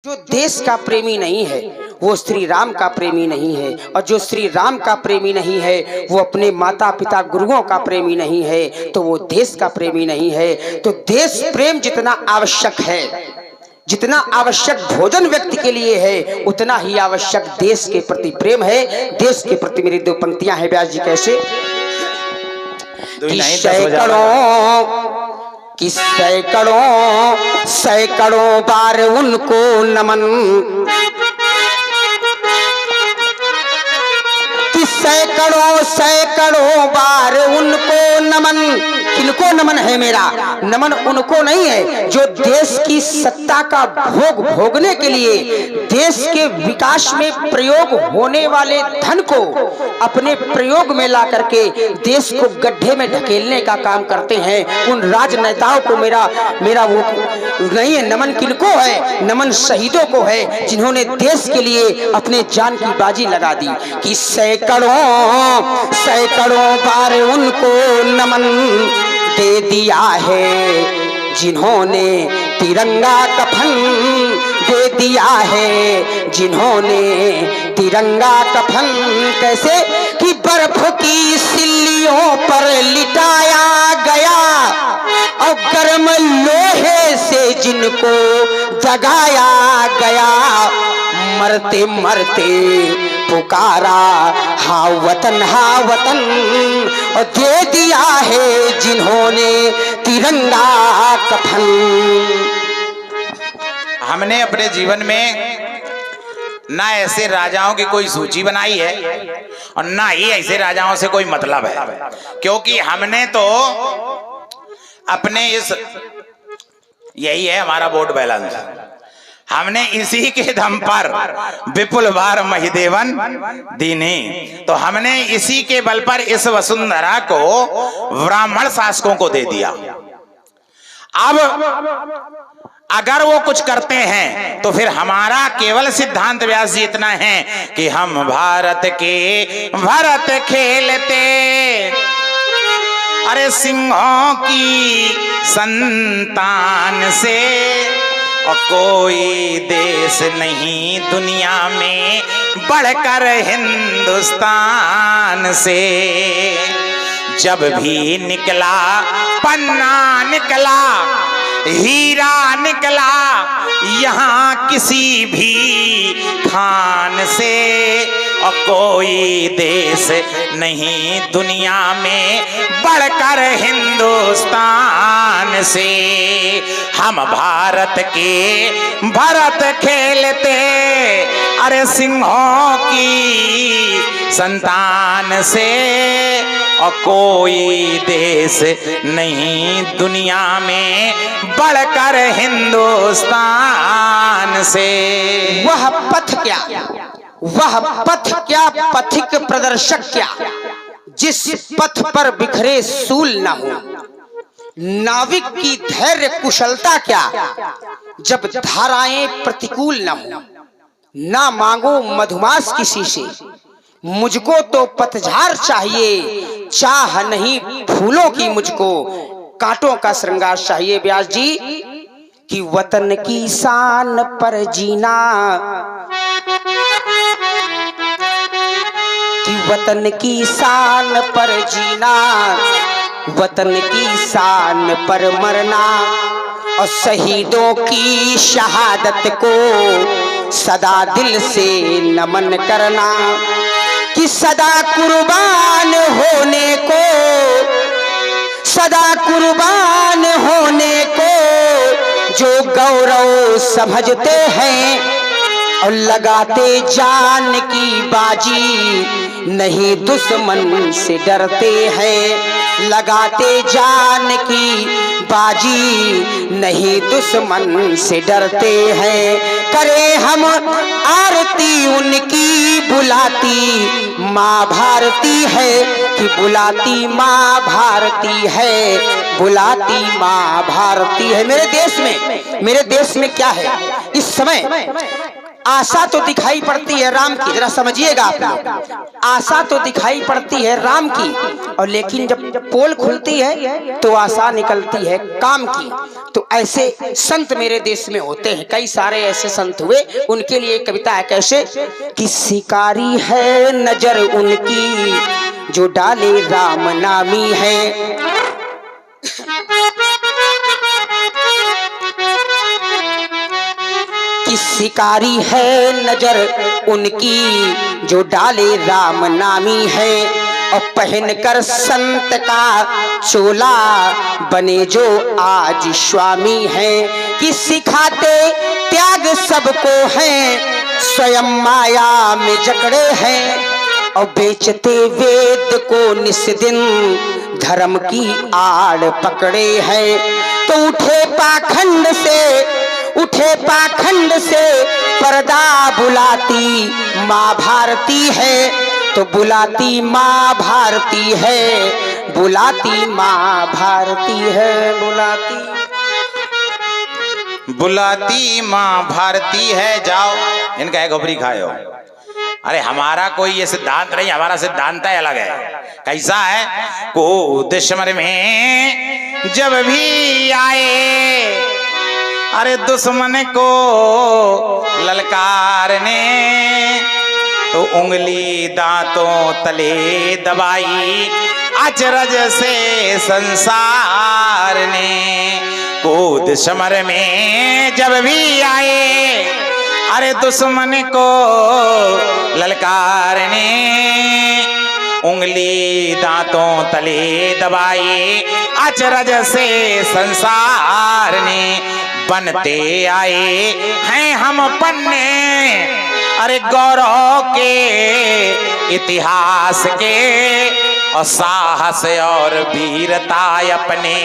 जो देश का प्रेमी नहीं है वो श्री राम का प्रेमी नहीं है, और जो श्री राम का प्रेमी नहीं है वो अपने माता पिता गुरुओं का प्रेमी नहीं है, तो वो देश का प्रेमी नहीं है। तो देश प्रेम जितना आवश्यक है, जितना आवश्यक भोजन व्यक्ति के लिए है, उतना ही आवश्यक देश के प्रति प्रेम है। देश के प्रति मेरी दो पंक्तियां हैं व्यास जी कैसे कि सैकड़ों बार उनको नमन, कि सैकड़ों बार उनको नमन। किनको नमन है मेरा? नमन उनको नहीं है जो देश की सत्ता का भोग भोगने के लिए, देश के विकास में प्रयोग होने वाले धन को अपने प्रयोग में ला करके देश को गड्ढे में ढकेलने का काम करते हैं। उन राजनेताओं को मेरा वो नहीं है। नमन किनको है? नमन शहीदों को है जिन्होंने देश के लिए अपने जान की बाजी लगा दी। कि सैकड़ों बार उनको नमन दे दिया है जिन्होंने तिरंगा कफन दे दिया है, जिन्होंने तिरंगा कफन। कैसे? कि बर्फ की सिल्लियों पर लिटाया गया और गर्म लोहे से जिनको जगाया गया, मरते मरते पुकारा हाँ वतन और दे दिया है जिन्होंने तिरंगा कफन। हमने अपने जीवन में ना ऐसे राजाओं की कोई सूची बनाई है और ना ही ऐसे राजाओं से कोई मतलब है, क्योंकि हमने तो अपने यही है हमारा वोट बैलेंस। हमने इसी के दम पर विपुल बार महिदेवन दीने, तो हमने इसी के बल पर इस वसुंधरा को ब्राह्मण शासकों को दे दिया। अब अगर वो कुछ करते हैं तो फिर हमारा केवल सिद्धांत व्यास जी इतना है कि हम भारत खेलते अरे सिंहों की संतान से, और कोई देश नहीं दुनिया में बढ़कर हिंदुस्तान से। जब भी निकला पन्ना निकला, हीरा निकला यहाँ किसी भी खान से, और कोई देश नहीं दुनिया में बढ़कर हिंदुस्तान से। हम भारत खेलते अरे सिंहों की संतान से, और कोई देश नहीं दुनिया में बढ़कर हिंदुस्तान से। वह पथ क्या पथिक प्रदर्शक क्या, जिस पथ पर बिखरे सूल न हो। नाविक की धैर्य कुशलता क्या, जब धाराएं प्रतिकूल न हो। ना मांगो मधुमास किसी से, मुझको तो पतझार चाहिए। चाह नहीं फूलों की मुझको, कांटों का श्रृंगार चाहिए। व्यास जी कि वतन की शान पर जीना, कि वतन की शान पर जीना, वतन की शान पर मरना, और शहीदों की शहादत को सदा दिल से नमन करना। कि सदा कुर्बान होने को जो गौरव समझते हैं, और लगाते जान की बाजी नहीं दुश्मन से डरते हैं। लगाते जान की बाजी नहीं दुश्मन से डरते हैं। करे हम आरती उनकी बुलाती माँ भारती है, कि बुलाती माँ भारती है, बुलाती माँ भारती है। मेरे देश में क्या है इस समय? आशा तो दिखाई पड़ती है राम की, जरा समझिएगा आप लोग, आशा तो दिखाई पड़ती है राम की, और लेकिन जब पोल खुलती है तो आशा निकलती है काम की। तो ऐसे संत मेरे देश में होते हैं, कई सारे ऐसे संत हुए, उनके लिए कविता है कैसे कि शिकारी है नजर उनकी जो डाले राम नामी है, कि शिकारी है नजर उनकी जो डाले राम नामी है, और पहनकर संत का चोला बने जो आज स्वामी है, कि सिखाते त्याग सबको हैं स्वयं माया में जकड़े हैं, और बेचते वेद को निस्दिन धर्म की आड़ पकड़े हैं। तो उठे पाखंड से पर्दा बुलाती माँ भारती है, तो बुलाती माँ भारती है, बुलाती माँ भारती है, बुलाती माँ भारती है। जाओ इनका एक गोबरी खाओ। अरे हमारा कोई ये सिद्धांत नहीं, हमारा सिद्धांत है अलग है। कैसा है? को दुश्मन में जब भी आए, अरे दुश्मन को ललकारने, तो उंगली दांतों तले दबाई अचरज से संसार ने। को दुश्मन में जब भी आए, अरे दुश्मन को ललकारने, उंगली दांतों तले दबाई अचरज से संसार ने। बनते आए हैं हम पन्ने, अरे गौरव के इतिहास के, और साहस और वीरता अपने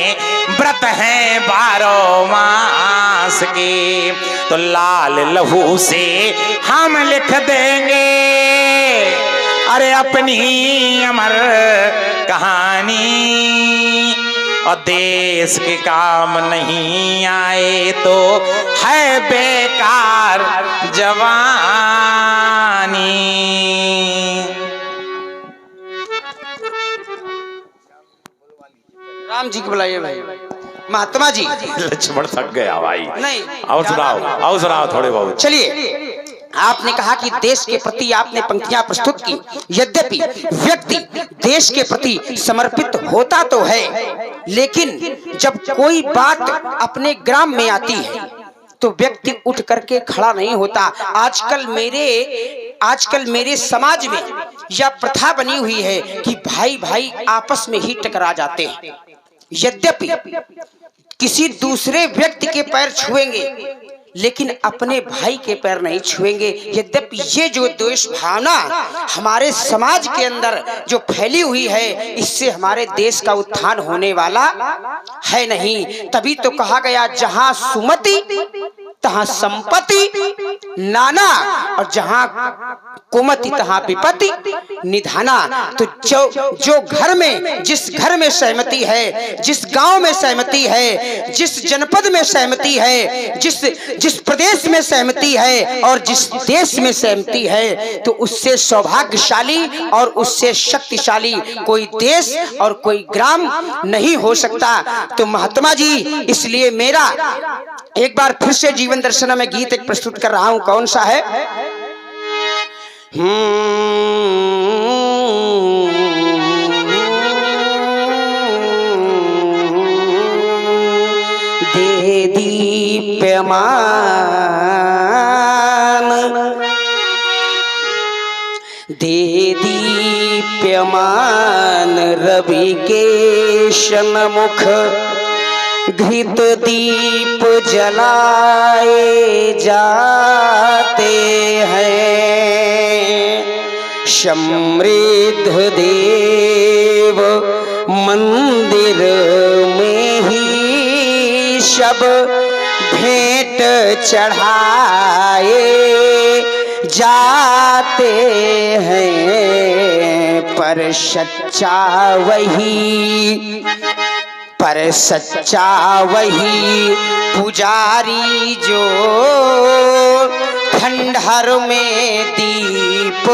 व्रत हैं 12 मास के। तो लाल लहू से हम लिख देंगे अरे अपनी अमर कहानी, और देश के काम नहीं आए तो है बेकार जवानी। राम जी को बुलाइए भाई। महात्मा जी। लक्ष्मण थक गया भाई। नहीं, आओ सुनाओ थोड़े बहुत। चलिए, आपने कहा कि देश के प्रति आपने पंक्तियां प्रस्तुत की। यद्यपि व्यक्ति देश के प्रति समर्पित होता तो है, लेकिन जब कोई बात अपने ग्राम में आती है तो व्यक्ति उठ करके खड़ा नहीं होता। आजकल मेरे समाज में यह प्रथा बनी हुई है कि भाई भाई आपस में ही टकरा जाते हैं। यद्यपि किसी दूसरे व्यक्ति के पैर छुएंगे, लेकिन अपने भाई के पैर नहीं छुएंगे। यद्यपि ये जो द्वेष भावना हमारे समाज के अंदर जो फैली हुई है, इससे हमारे देश का उत्थान होने वाला है नहीं। तभी तो कहा गया जहां सुमति तहां संपत्ति नाना, और जहां कुमति तहां विपत्ति निधाना। तो जो घर में, जिस घर में सहमति है, जिस गांव में सहमति है, जिस जनपद में सहमति है, जिस प्रदेश में सहमति है और जिस देश में सहमति है, तो उससे सौभाग्यशाली और उससे शक्तिशाली कोई देश और कोई ग्राम नहीं हो सकता। तो महात्मा जी, इसलिए मेरा एक बार फिर से जीवन दर्शन में गीत एक प्रस्तुत कर रहा हूं। कौन सा है? दे दीप्यमान रवि के सन्मुख घृत दीप जलाए जाते हैं। समृद्ध देव मंदिर में ही सब भेंट चढ़ाए जाते हैं, पर सच्चा वही पुजारी जो ठंडा हर में दीप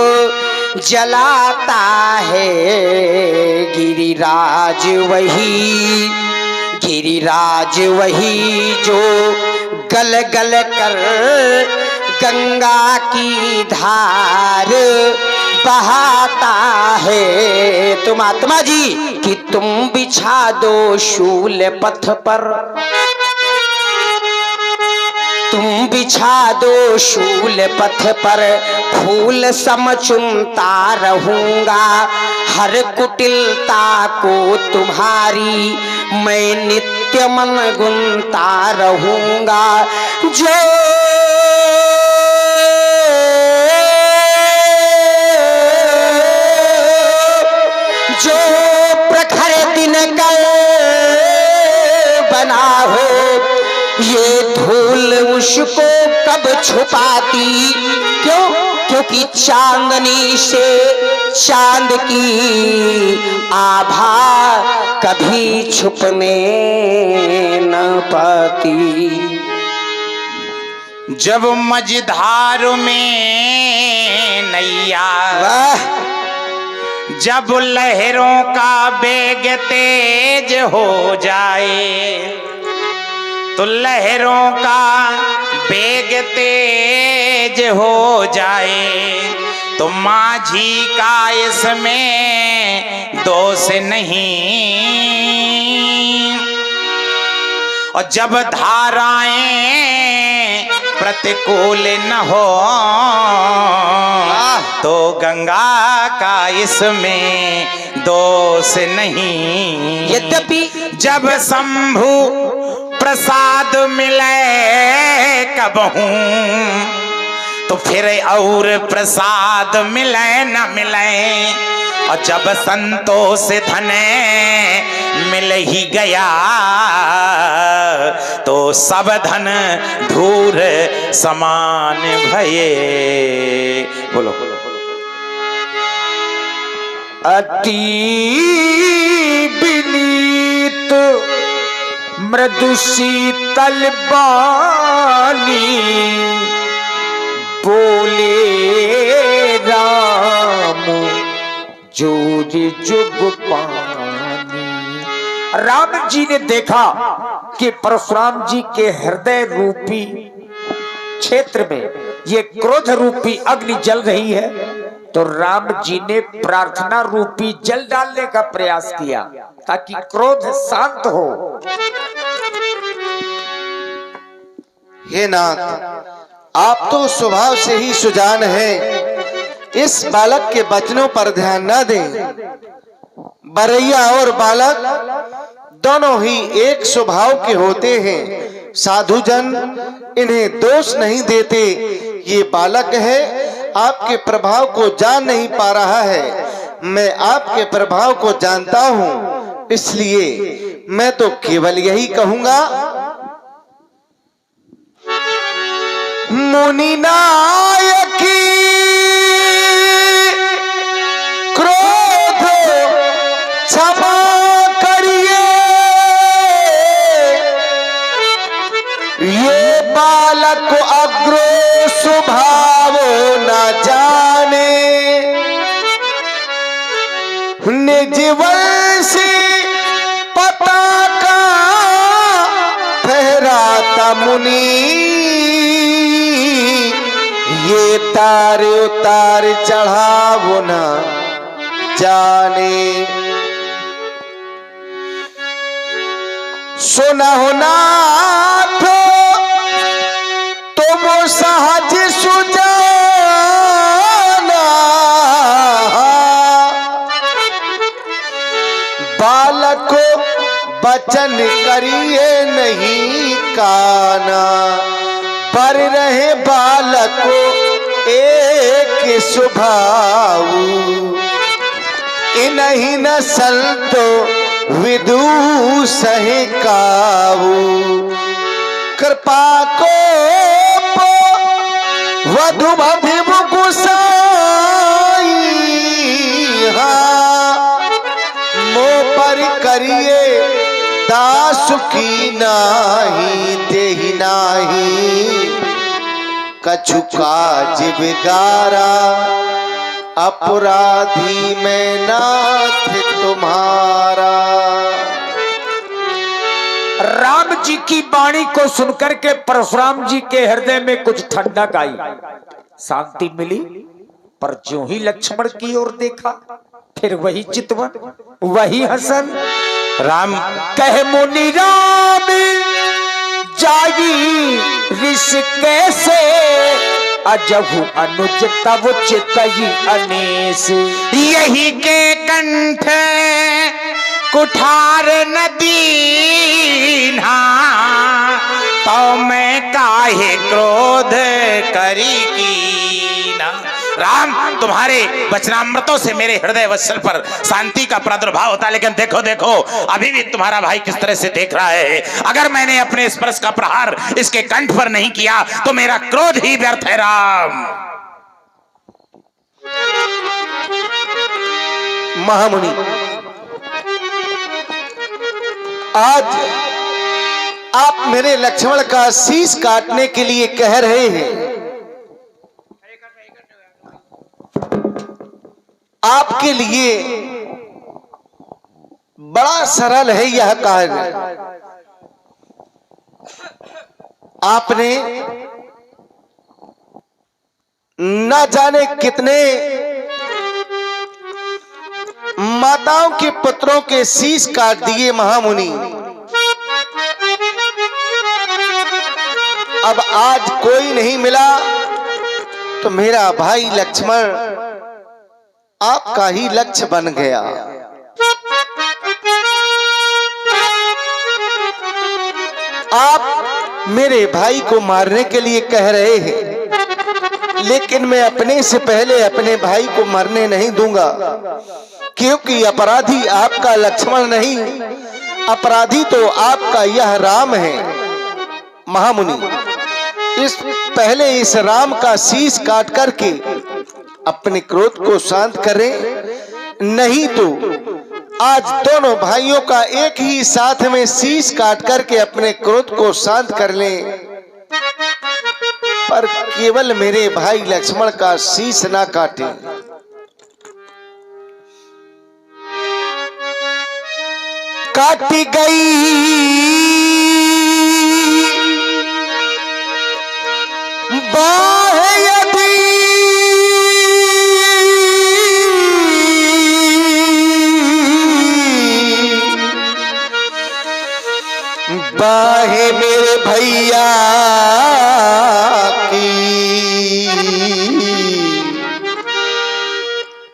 जलाता है। गिरिराज वही जो गल गल कर गंगा की धार बहाता है। तुम आत्मा जी कि तुम बिछा दो शूल पथ पर, तुम बिछा दो शूल पथ पर, फूल सम चुनता रहूंगा। हर कुटिलता को तुम्हारी मैं नित्य मन गुनता रहूंगा। जो प्रखर दिन कल बना हो, ये धूल उसको कब छुपाती। क्यों? क्योंकि चांदनी से चांद की आभा कभी छुपने न पाती। जब मझधार में नैया, जब लहरों का बेग तेज हो जाए, तो लहरों का बेग तेज हो जाए, तो माझी का इसमें दोष नहीं। और जब धाराएं प्रतिकूल न हो, तो गंगा का इसमें दोष नहीं। यद्यपि जब शंभु प्रसाद मिले कबहू, तो फिर और प्रसाद मिले न मिले। और जब संतोष धन मिल ही गया, तो सब धन धूर समान भये। बोलो अति विनीत मृदु शीतल बानी, बोले राम जोज जुग पानी। राम जी ने देखा कि परशुराम जी के हृदय रूपी क्षेत्र में ये क्रोध रूपी अग्नि जल रही है, तो राम जी ने प्रार्थना रूपी जल डालने का प्रयास किया ताकि क्रोध शांत हो। हे नाथ, आप तो स्वभाव से ही सुजान हैं, इस बालक के वचनों पर ध्यान न दें। बरैया और बालक दोनों ही एक स्वभाव के होते हैं। साधुजन इन्हें दोष नहीं देते। ये बालक है, आपके प्रभाव को जान नहीं पा रहा है। मैं आपके प्रभाव को जानता हूं, इसलिए मैं तो केवल यही कहूंगा, मुनि नायकी क्रोध क्षमा करिए। ये बालक अग्रो स्वभाव न जाने, निज वंशी पताका फहराता मुनि। ये तार उतार चढ़ावो न जाने। सुना हो नाथ तुम सहज सुजाना, बालक बचन करिए नहीं काना। पर रहे बालक एक स्वभाव, इन्हीं न संतो विदु सहे काऊ। कृपा को वधु अधिव गुसाई, मो पर करिए दास की नाही देहि नाही। कछु काज बिगारा, अपराधी मैं नाथ तुम्हारा। राम जी की वाणी को सुनकर के परशुराम जी के हृदय में कुछ ठंडक आई, शांति मिली। पर ज्यों ही लक्ष्मण की ओर देखा, फिर वही चितवन, वही हसन। राम कह मुनि राम जागी ऋष कैसे, अजहु अनुज तब चितई अनेस। यही के कंठ कुठार नदी ना, तो मैं काहे क्रोध करी कीना। राम, तुम्हारे वचनामृतों से मेरे हृदय वत्सल पर शांति का प्रादुर्भाव होता है, लेकिन देखो देखो अभी भी तुम्हारा भाई किस तरह से देख रहा है। अगर मैंने अपने स्पर्श का प्रहार इसके कंठ पर नहीं किया तो मेरा क्रोध ही व्यर्थ है। राम, महामुनि, आज आप मेरे लक्ष्मण का शीश काटने के लिए कह रहे हैं। आपके लिए बड़ा सरल है यह कार्य। आपने न जाने कितने माताओं के पुत्रों के शीश काट दिए महामुनि। अब आज कोई नहीं मिला तो मेरा भाई लक्ष्मण आपका ही लक्ष्य बन गया। आप मेरे भाई को मारने के लिए कह रहे हैं, लेकिन मैं अपने से पहले अपने भाई को मरने नहीं दूंगा, क्योंकि अपराधी आपका लक्ष्मण नहीं, अपराधी तो आपका यह राम है। महामुनि, पहले इस राम का शीश काट करके अपने क्रोध को शांत करें, नहीं तो आज दोनों भाइयों का एक ही साथ में शीश काट करके अपने क्रोध को शांत कर लें। पर केवल मेरे भाई लक्ष्मण का शीश ना काटें। काटी गई बाह यदि बाहे मेरे भैया की,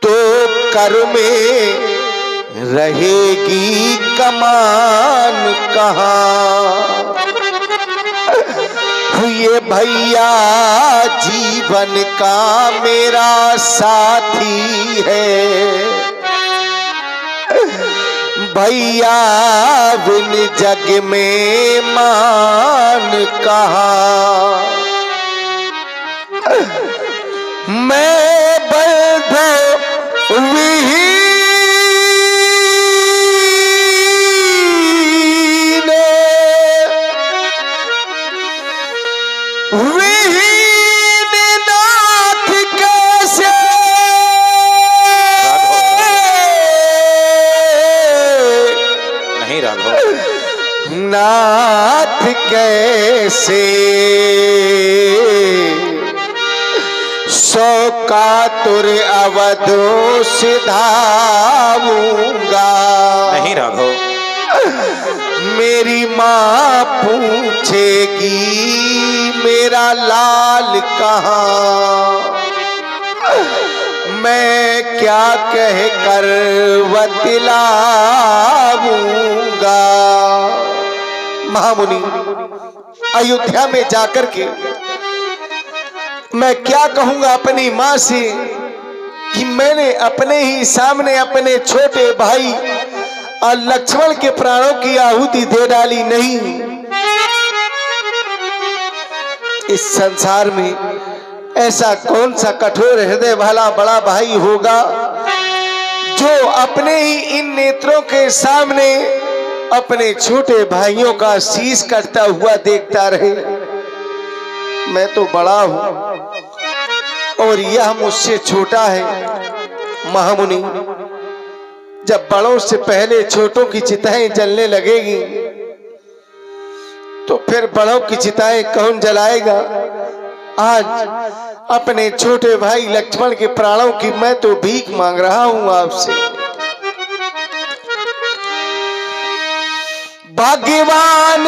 तो कर में रहेगी कमान कहाँ। ये भैया जीवन का मेरा साथी है, भैया बिन जग में मान कहाँ। मैं बंध विहीन नाथ कैसे, नहीं राघव, नाथ कैसे सौ कातुर अवधो सिधाऊंगा। नहीं राघव, मेरी माँ पूछेगी मेरा लाल कहाँ, मैं क्या कह कर बतलाऊंगा। महामुनि, अयोध्या में जाकर के मैं क्या कहूंगा अपनी माँ से कि मैंने अपने ही सामने अपने छोटे भाई और लक्ष्मण के प्राणों की आहुति दे डाली। नहीं, इस संसार में ऐसा कौन सा कठोर हृदय वाला बड़ा भाई होगा जो अपने ही इन नेत्रों के सामने अपने छोटे भाइयों का शीश कटता हुआ देखता रहे। मैं तो बड़ा हूं और यह मुझसे छोटा है। महामुनि, जब बड़ों से पहले छोटों की चिताएं जलने लगेगी तो फिर बड़ों की चिताएं कौन जलाएगा? आज अपने छोटे भाई लक्ष्मण के प्राणों की मैं तो भीख मांग रहा हूं आपसे। भगवान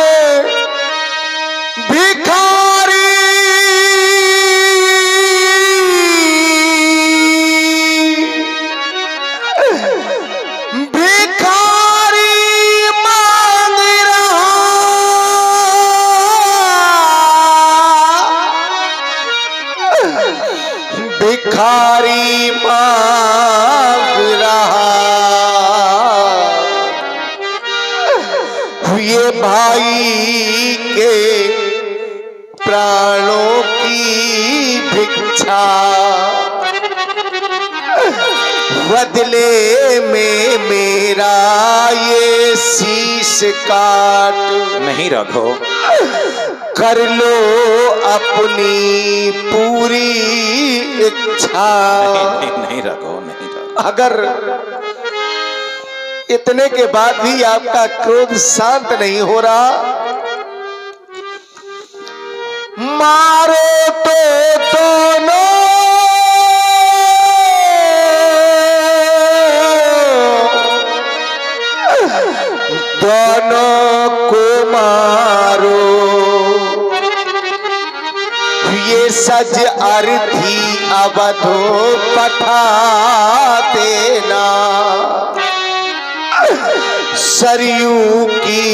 भिखारी मांग रहा, भिखारी मांग रहा। ये भाई के प्राणों की भिक्षा, बदले में मेरा ये शीश काट। नहीं रखो, कर लो अपनी पूरी इच्छा। नहीं रखो, नहीं रखो। अगर इतने के बाद भी आपका क्रोध शांत नहीं हो रहा, मारो तो दोनों को मारो। ये सज अर्थी अवधो पठा देना, सरयू की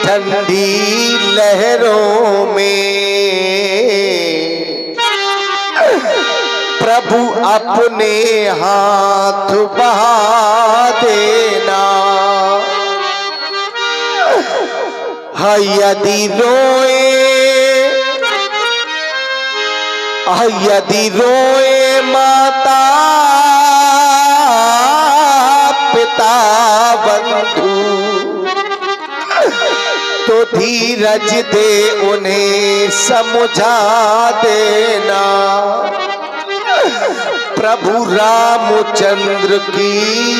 ठंडी लहरों में प्रभु अपने हाथ बहा देना। यदि रोए, यदि रोए माता पिता बंधु, तो धीरज दे उन्हें समझा देना। प्रभु रामचंद्र की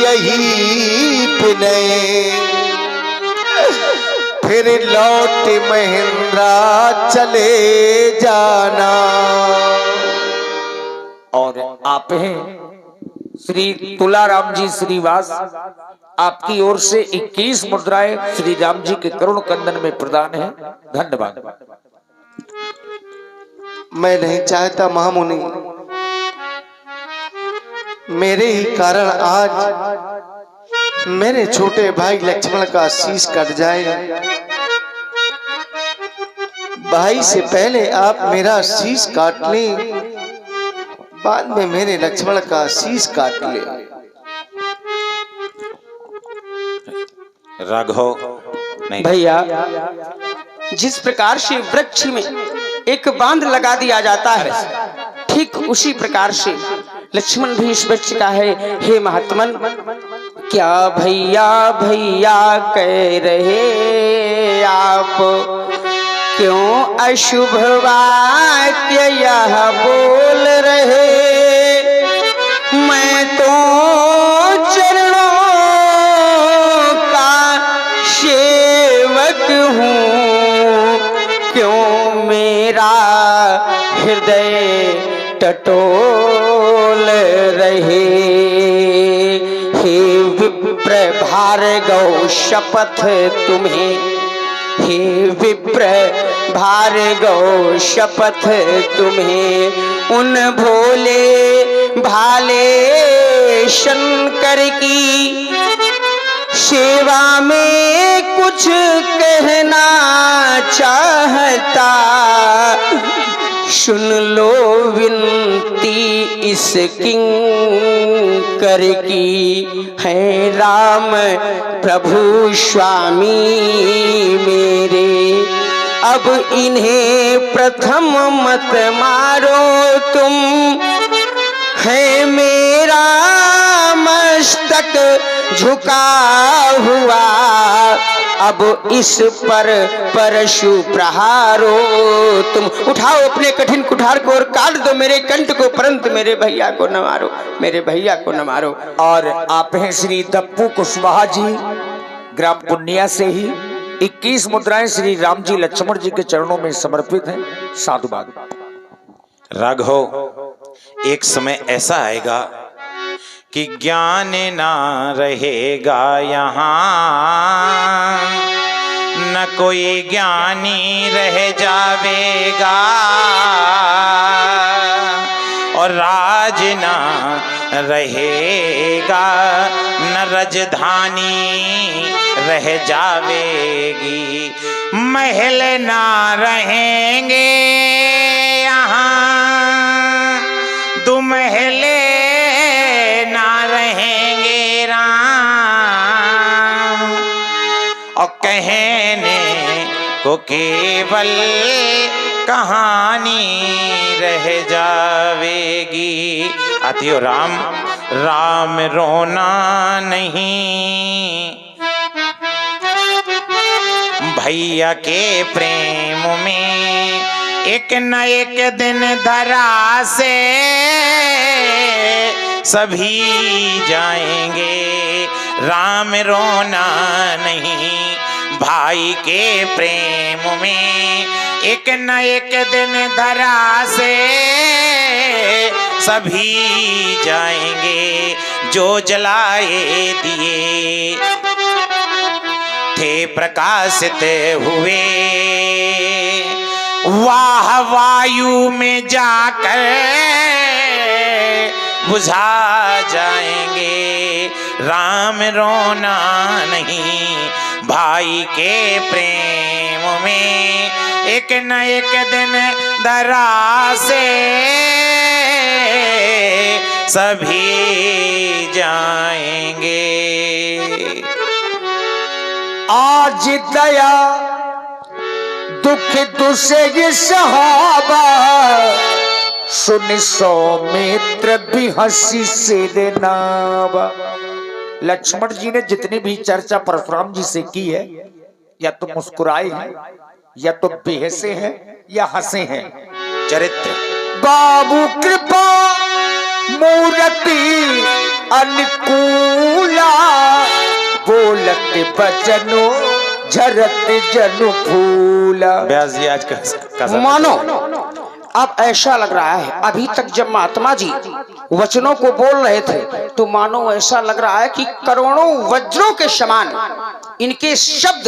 यही विनय, फिर लौट महेंद्रा चले जाना। और आप हैं श्री तुलाराम जी श्रीवास, आपकी ओर से 21 मुद्राएं श्री राम जी के करुण कंदन में प्रदान है। धन्यवाद। मैं नहीं चाहता महामुनि, मेरे ही कारण आज मेरे छोटे भाई लक्ष्मण का शीश कट जाए। भाई से पहले आप मेरा शीश काट लें, बाद में मेरे लक्ष्मण का शीश काट ले। राघव नहीं भैया, जिस प्रकार से वृक्ष में एक बांध लगा दिया जाता है, ठीक उसी प्रकार से लक्ष्मण भी इस वृक्ष का है। हे महात्मन, क्या भैया भैया कह रहे आप, क्यों अशुभ वाक्य यह बोल रहे। मैं तो चरणों का सेवक हूँ, क्यों मेरा हृदय टटोल रहे। हे विप्र भार्गव शपथ तुम्हें, हे विप्र भार्गव शपथ तुम्हें, उन भोले भाले शंकर की सेवा में कुछ कहना चाहता। सुन लो विनती इस किंकर की, है राम प्रभु स्वामी मेरे। अब इन्हें प्रथम मत मारो तुम, है मेरा मस्तक झुका हुआ। अब इस पर परशु प्रहारो। तुम उठाओ अपने कठिन कुठार को और काट दो मेरे कंठ को, परंतु मेरे भैया को न मारो, मेरे भैया को न मारो। और आप हैं श्री दप्पू कुशवाहा जी, ग्राम पुनिया से ही। 21 मुद्राएं श्री राम जी लक्ष्मण जी के चरणों में समर्पित हैं। साधुवाद। राघव, एक समय ऐसा आएगा कि ज्ञान ना रहेगा यहाँ, न कोई ज्ञानी रह जावेगा, और राज ना रहेगा, न राजधानी रह जावेगी, महल ना रहेंगे यहाँ, दो महले ना रहेंगे राम, और कहने को केवल कहानी रह जावेगी। अतियो राम, राम रोना नहीं, भैया के प्रेम में एक न एक दिन धरा से सभी जाएंगे, राम रोना नहीं, भाई के प्रेम में एक न एक दिन धरा से सभी जाएंगे, जो जलाए दिए थे प्रकाशित हुए, वाह वायु में जाकर बुझा जाएंगे, राम रोना नहीं, भाई के प्रेम में एक न एक दिन दरा से सभी जाएंगे। आज दया दुख दुसे सहाबा, सुन सौमित्र भी हंसी से देनावा। लक्ष्मण जी ने जितनी भी चर्चा परशुराम जी से की है, या तो मुस्कुराए हैं, या तो बेहसे हैं, या हंसे हैं। चरित्र बाबू कृपा मूर्ति अनुकूला, बोलत बचनो झरत जनु फूला। व्यास जी आज का मानो अब ऐसा लग रहा है, अभी तक जब महात्मा जी वचनों को बोल रहे थे तो मानो ऐसा लग रहा है कि करोड़ों वज्रों के समान इनके शब्द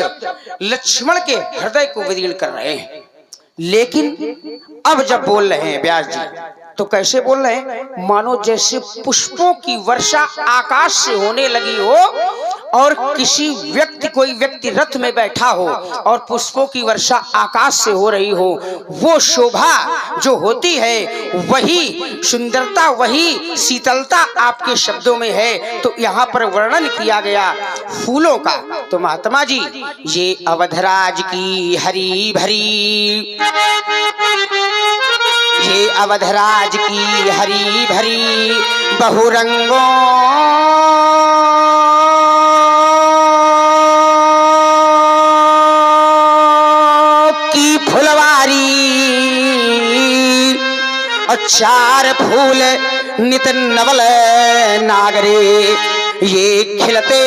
लक्ष्मण के हृदय को विदीर्ण कर रहे हैं। लेकिन अब जब बोल रहे हैं व्यास जी तो कैसे बोल रहे हैं, मानो जैसे पुष्पों की वर्षा आकाश से होने लगी हो और किसी व्यक्ति, कोई व्यक्ति रथ में बैठा हो और पुष्पों की वर्षा आकाश से हो रही हो। वो शोभा जो होती है, वही सुंदरता, वही शीतलता आपके शब्दों में है। तो यहाँ पर वर्णन किया गया फूलों का। तो महात्मा जी, ये अवधराज की हरी भरी, ये अवधराज की हरी भरी बहुरंगों की फुलवारी, और चार फूल नित नवल नागरे, ये खिलते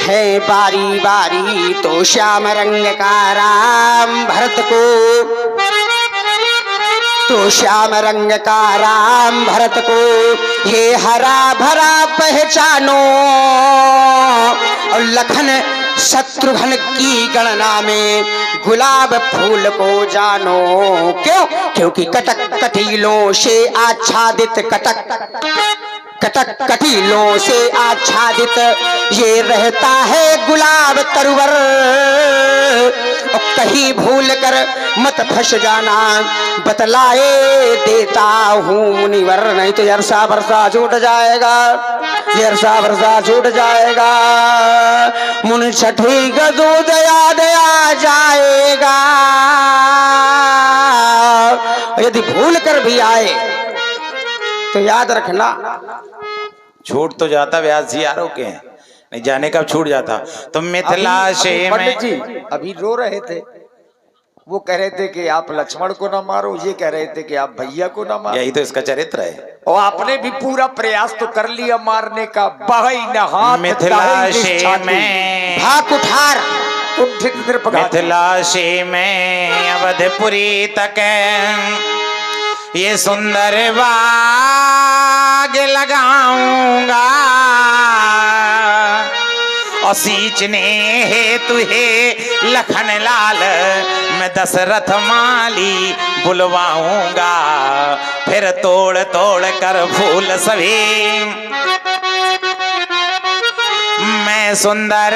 हैं बारी बारी। तो श्याम रंग का राम भरत को, तो श्याम रंग का राम भरत को ये हरा भरा पहचानो, और लखन शत्रुघ्न की गणना में गुलाब फूल को जानो। क्यों? क्योंकि कटक कटीलों से आच्छादित, कटक कटीलों से आच्छादित ये रहता है गुलाब तरुवर। और कहीं भूल कर मत फंस जाना, बतलाए देता हूँ मुनिवर, नहीं तो यरसा वर्षा छूट जाएगा, यरसा वर्षा छूट जाएगा। मुन छठी गदू दया दया जाएगा। यदि भूल कर भी आए तो याद रखना, छूट तो जाता व्यास जी आरों के, नहीं जाने कब छूट जाता। तो मिथिला से पंडित जी में अभी रो रहे थे, वो कह रहे थे कि आप लक्ष्मण को ना मारो, ये कह रहे थे कि आप भैया को ना मारो। यही तो इसका चरित्र है। और आपने भी पूरा प्रयास तो कर लिया मारने का। बहई न हाथ मिथिला दाहिनी से छाती, में भाग उठार कुंठित दृपघाती। मिथिला से में अवधपुरी तक ये सुंदर बाग लगाऊंगा और सींचने हेतु हे लखन लाल मैं दशरथ माली बुलवाऊंगा। फिर तोड़ तोड़ कर फूल सभी मैं सुंदर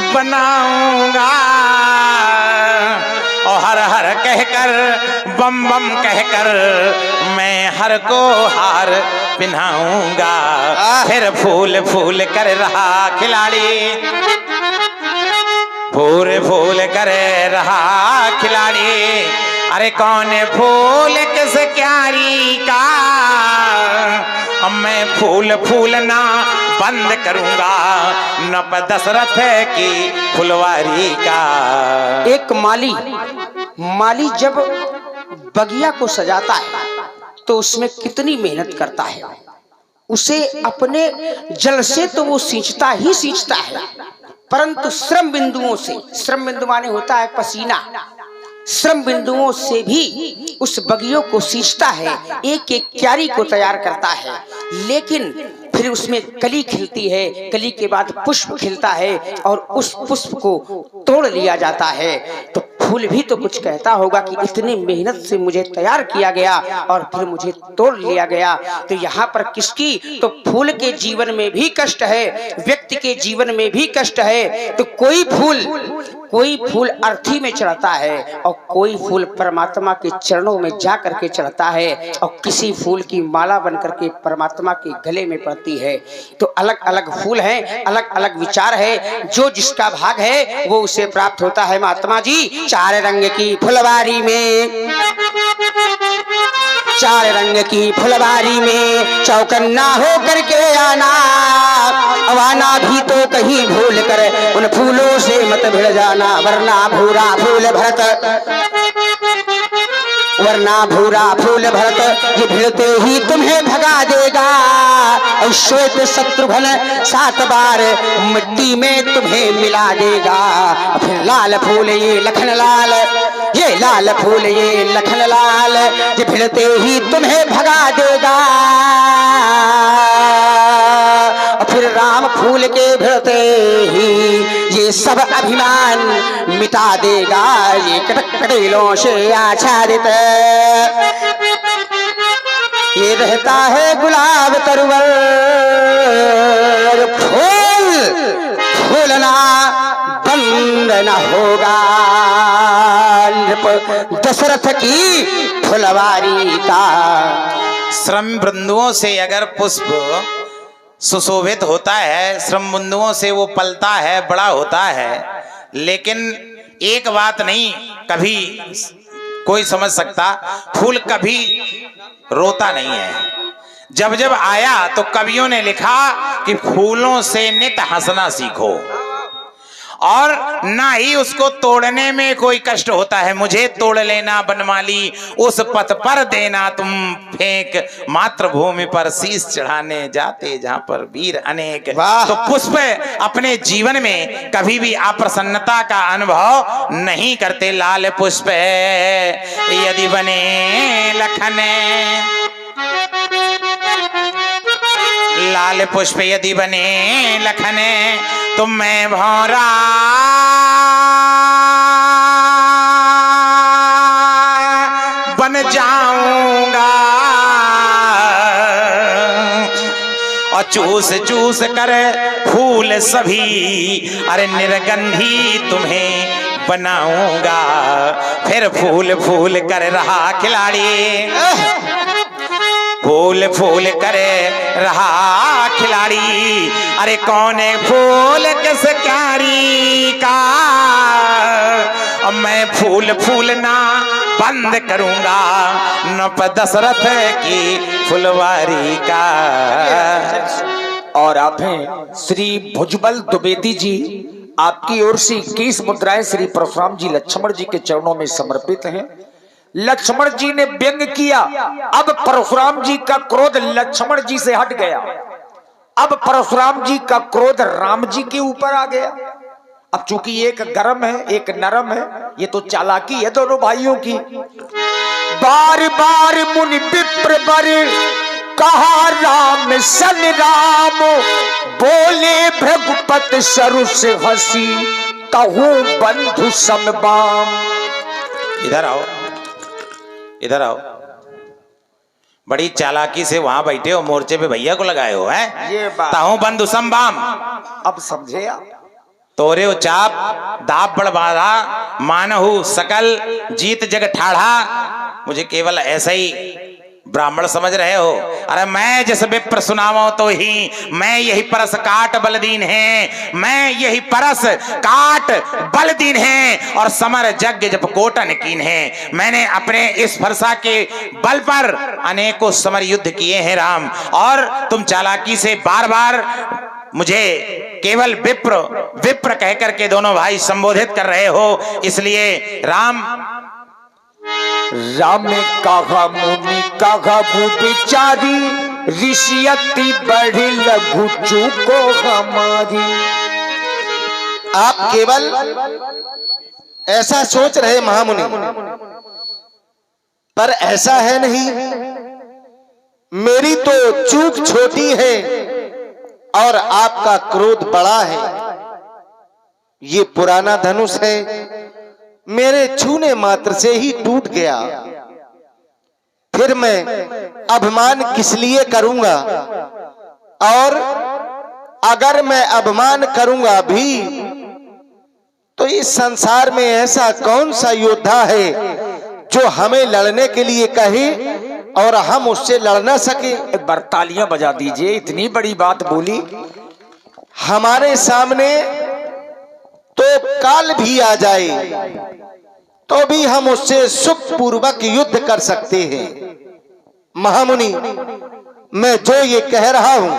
बनाऊंगा और हर हर कहकर बम बम कहकर मैं हर को हार पहनाऊंगा। फिर फूल फूल कर रहा खिलाड़ी, फूल फूल कर रहा खिलाड़ी। अरे कौन फूल किस क्यारी का, अब मैं फूल फूलना बंद करूंगा नप दशरथ की फुलवारी का। एक माली जब बगिया को सजाता है तो उसमें कितनी मेहनत करता है। उसे अपने जल से तो वो सींचता ही सींचता है, परंतु श्रम बिंदुओं से, श्रम बिंदु माने होता है पसीना, श्रम बिंदुओं से भी उस बगियों को सींचता है, एक एक क्यारी को तैयार करता है। लेकिन फिर उसमें कली खिलती है, कली के बाद पुष्प खिलता है और उस पुष्प को तोड़ लिया जाता है। तो फूल भी तो कुछ कहता होगा कि इतनी मेहनत से मुझे तैयार किया गया और फिर मुझे तोड़ लिया गया। तो यहाँ पर किसकी, तो फूल के जीवन में भी कष्ट है, व्यक्ति के जीवन में भी कष्ट है। तो कोई फूल अर्थी में चढ़ता है और कोई फूल परमात्मा के चरणों में जा करके चढ़ता है और किसी फूल की माला बन करके परमात्मा के गले में पड़ती है। तो अलग अलग फूल हैं, अलग अलग विचार है, जो जिसका भाग है वो उसे प्राप्त होता है। महात्मा जी, चार रंग की फुलवारी में, चार रंग की फुलवारी में चौकन्ना हो करके आना, आना भी तो कहीं भूल कर उन फूलों से मत भिड़ जाना, वरना भूरा फूल भरत, वरना भूरा फूल भरत ये भिड़ते ही तुम्हें भगा देगा। और श्वेत शत्रुघ्न 7 बार मिट्टी में तुम्हें मिला देगा। फिर लाल फूल ये लखन लाल, ये लाल फूल ये लखन लाल ये भिड़ते ही तुम्हें भगा देगा। और फिर राम फूल के भिड़ते ही ये सब अभिमान मिटा देगा। ये कटेलों से आच्छादित ये रहता है गुलाब तरुवर, फूलना बंद न होगा दशरथ की फुलवारी का। श्रम बिंदुओं से अगर पुष्प सुशोभित होता है, श्रम बिंदुओं से वो पलता है, बड़ा होता है, लेकिन एक बात नहीं कभी कोई समझ सकता, फूल कभी रोता नहीं है। जब जब आया तो कवियों ने लिखा कि फूलों से नित हंसना सीखो, और ना ही उसको तोड़ने में कोई कष्ट होता है। मुझे तोड़ लेना बनमाली, उस पथ पर देना तुम फेंक, मातृभूमि पर शीश चढ़ाने जाते जहां पर वीर अनेक। तो पुष्प अपने जीवन में कभी भी अप्रसन्नता का अनुभव नहीं करते। लाल पुष्प यदि बने लखन, लाल पुष्प यदि बने लखन तो मैं भौरा बन जाऊंगा। और चूस चूस कर फूल सभी अरे निर्गंधी तुम्हें बनाऊंगा। फिर फूल फूल कर रहा खिलाड़ी, फूल फूल करे रहा खिलाड़ी। अरे कौन फूल किस क्यारी का, अब मैं फूल फूलना बंद करूंगा नप दशरथ की फुलवारी का। और आप हैं श्री भुजबल द्विवेदी जी, आपकी ओर से 21 मुद्राएं श्री परशुराम जी लक्ष्मण जी के चरणों में समर्पित हैं। लक्ष्मण जी ने व्यंग किया, अब परशुराम जी का क्रोध लक्ष्मण जी से हट गया, अब परशुराम जी का क्रोध राम जी के ऊपर आ गया। अब चूंकि एक गरम है एक नरम है, ये तो चालाकी है दोनों भाइयों की। बार बार मुनि विप्र बर कहा राम सन राम, बोले भृगुपत सरु से हंसी, कहूं बंधु समबाम। इधर आओ, इधर आओ। बड़ी चालाकी से वहां बैठे हो, मोर्चे पे भैया को लगाए हो हैं? ये बात ताहू बंधु संबाम। अब समझे आप? तोरे ओ चाप दाप बड़बाधा मानहु सकल जीत जग ठाढ़ा। मुझे केवल ऐसा ही ब्राह्मण समझ रहे हो? अरे मैं जिस विप्र सुनावो तो ही, मैं यही परस काट बलदीन है, मैं यही परस काट बलदीन है और समर जग जब कोटन कीन है। मैंने अपने इस फरसा के बल पर अनेकों समर युद्ध किए हैं राम, और तुम चालाकी से बार बार मुझे केवल विप्र विप्र कह करके दोनों भाई संबोधित कर रहे हो। इसलिए राम ने कहा मुनि कहा विचारी, ऋषियति बढ़ी लघु चूको हमारी। आप केवल ऐसा सोच रहे महामुनि, पर ऐसा है नहीं। मेरी तो चूक छोटी है और आपका क्रोध बड़ा है। ये पुराना धनुष है, मेरे छूने मात्र से ही टूट गया, फिर मैं अभिमान किस लिए करूंगा? और अगर मैं अभिमान करूंगा भी तो इस संसार में ऐसा कौन सा योद्धा है जो हमें लड़ने के लिए कहे और हम उससे लड़ ना सके? एक बार तालियां बजा दीजिए, इतनी बड़ी बात बोली। हमारे सामने तो काल भी आ जाए तो भी हम उससे सुखपूर्वक युद्ध कर सकते हैं। महामुनि, मैं जो ये कह रहा हूं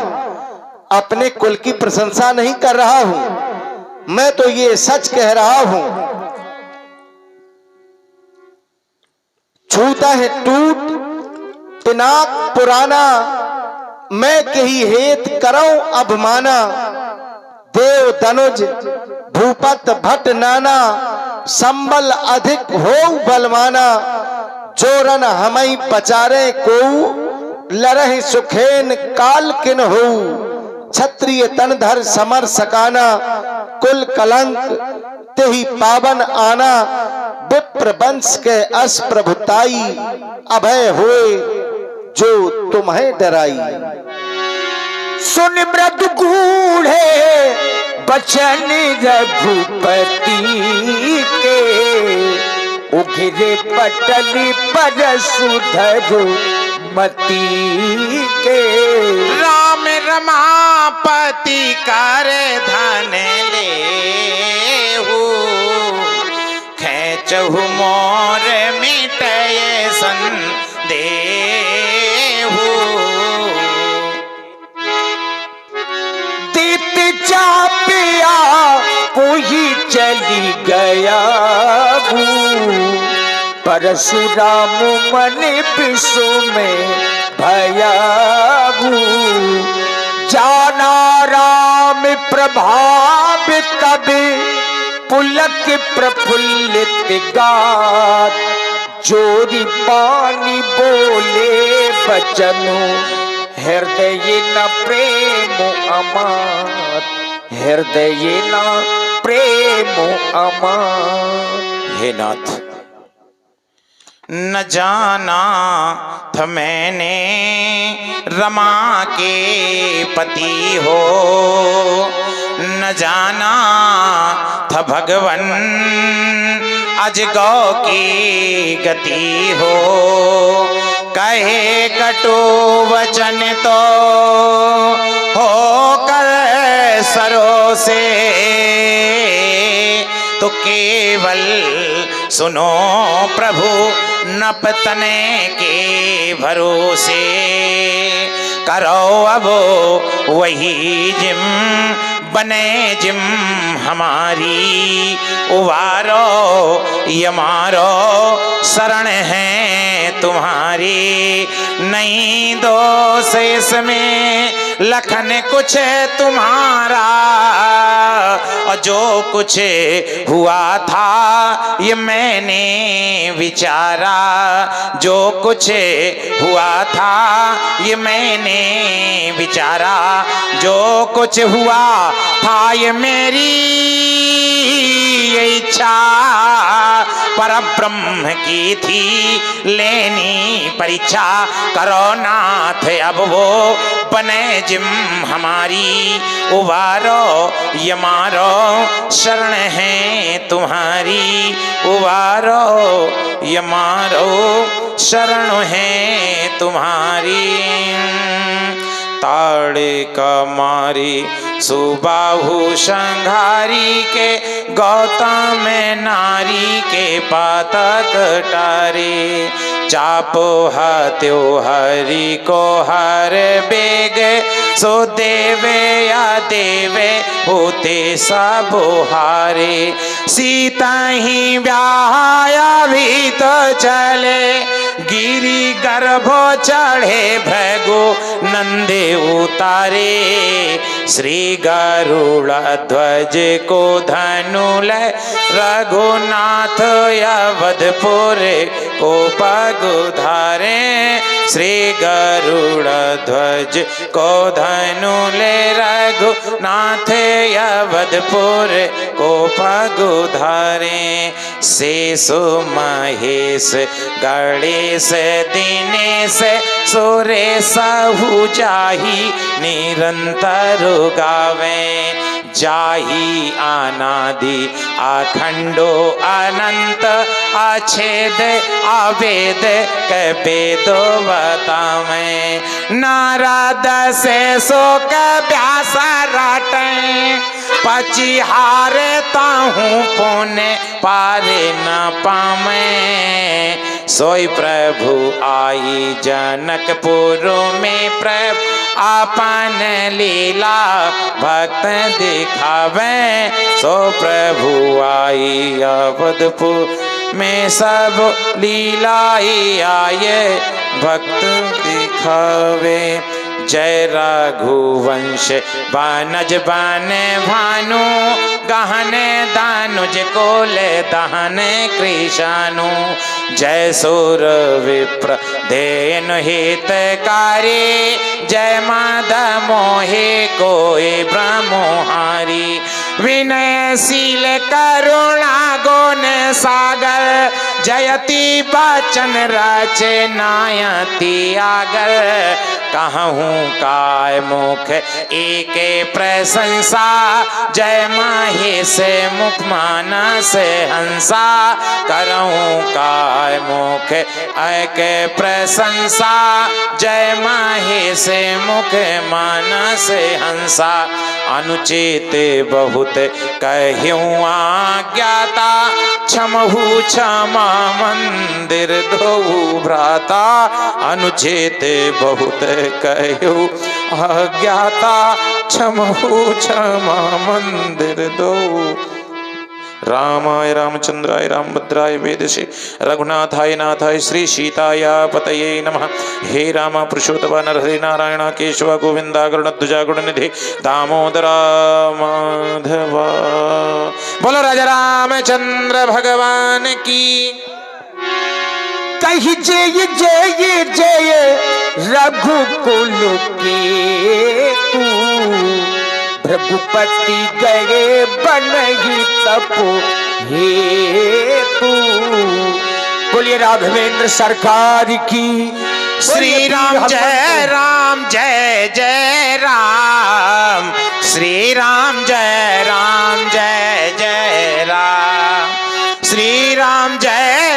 अपने कुल की प्रशंसा नहीं कर रहा हूं, मैं तो ये सच कह रहा हूं। छूता है टूट पिनाक पुराना, मैं कही हेत करऊं अभिमाना। देव दनुज भूपत भट नाना, संबल अधिक हो बलवाना। जोरन हमई पचारे को, लरह सुखेन काल किन हो। क्षत्रिय तनधर समर सकाना, कुल कलंक तेहि पावन आना। विप्र वंश के अस प्रभुताई, अभय होए जो तुम्हें डराई। सुन मृदु गूढ़े बचन रघुपति के, उघरे पटल पर सुधरु मती के। राम रमापति कर धन ले हो, खेचहु मोर मिटय संदेह। चापिया पुही चली गया भू, परशुराम मन विषु में भया भू। जाना राम प्रभाव तब, पुलक प्रफुल्लित गात। जोरी पानी बोले बचनु, हृदय न प्रेम अमात। हृदय न प्रेम अमात। हे नाथ, न जाना था मैंने रमा के पति हो, न जाना था भगवन अजगौ की गति हो। कहे कटु वचन तो हो कर सरो से, तो केवल सुनो प्रभु नपतने के भरोसे करो अब वही जिम बने जिम हमारी उबारो यमारो शरण है तुम्हारी नहीं दोष इसमें लखन कुछ तुम्हारा और जो कुछ हुआ था ये मैंने विचारा जो कुछ हुआ था ये मैंने विचारा जो कुछ हुआ था ये मेरी इच्छा पर ब्रह्म की थी लेनी परीक्षा करो नाथ अब वो बने जिम हमारी उबारो यमारो शरण है तुम्हारी उबारो यमारो शरण है तुम्हारी ताड़े का मारी सुबाहु संघारी के गौतम नारी के पातक टारे चापो हत्यो हरि को हर बेग सो देवे या देवे होते सब हारे सीता ही ब्याया भी तो चले गिरी गर्भो चढ़े भृगु नंदे उतारे श्री गरुड़ ध्वज को धनु ले रघुनाथ अवधपुर को पग धारे श्री गरुड़ ध्वज को धनु ले रघुनाथ अवधपुर को पग धारे शेषु महेश गणेश दिनेश सुरेश जाही निरंतर गावे जाही अनादि अखंडो अनंत अछेद अवेद के वेदो बतावे नारद से शोक व्यास राटे पचिहारे ताहूँ पुण्य पारे न पावे सोई प्रभु आई जनकपुर में प्रभु आपन लीला भक्त दिखावे सो प्रभु आई अवधपुर में सब लीलाई आये भक्त दिखावे जय रघुवंश बनज बन भानु गहन दानुज कोल दहन कृषानु जय सुर विप्र धेनु हितकारी जय माध मोहे कोई ब्रह्मोहारी विनयशील करुणा गुण सागर जयति बचन रचे नायति आगर कहूँ काय मुख एक प्रशंसा जय महेश मुख मानस हंसा करऊँ काय मुख एक प्रशंसा जय महेश मुख मानस हंसा अनुचित बहुत कहूँ आज्ञाता क्षमहु क्षमा मंदिर दो भ्राता अनुचित बहुत कहूँ अज्ञाता क्षमहु क्षमा मंदिर दो रामाय रामचंद्राय रामभद्राय वेदसे रघुनाथाय नाथाय श्री सीताय पतये नमः हे राम पुरुषोत्तम नरहरि नारायण केशव गोविंदा गरुड़ध्वजा गुणनिधि दामोदरा माधवा बोलो राजा रामचंद्र भगवान की कही जय जय जय रघुकुल के तू रघुपति गए बनही तपो हे तू बोलिए राघवेंद्र सरकार की श्री राम जय राम जय जय राम श्री राम जय राम जय जय राम श्री राम जय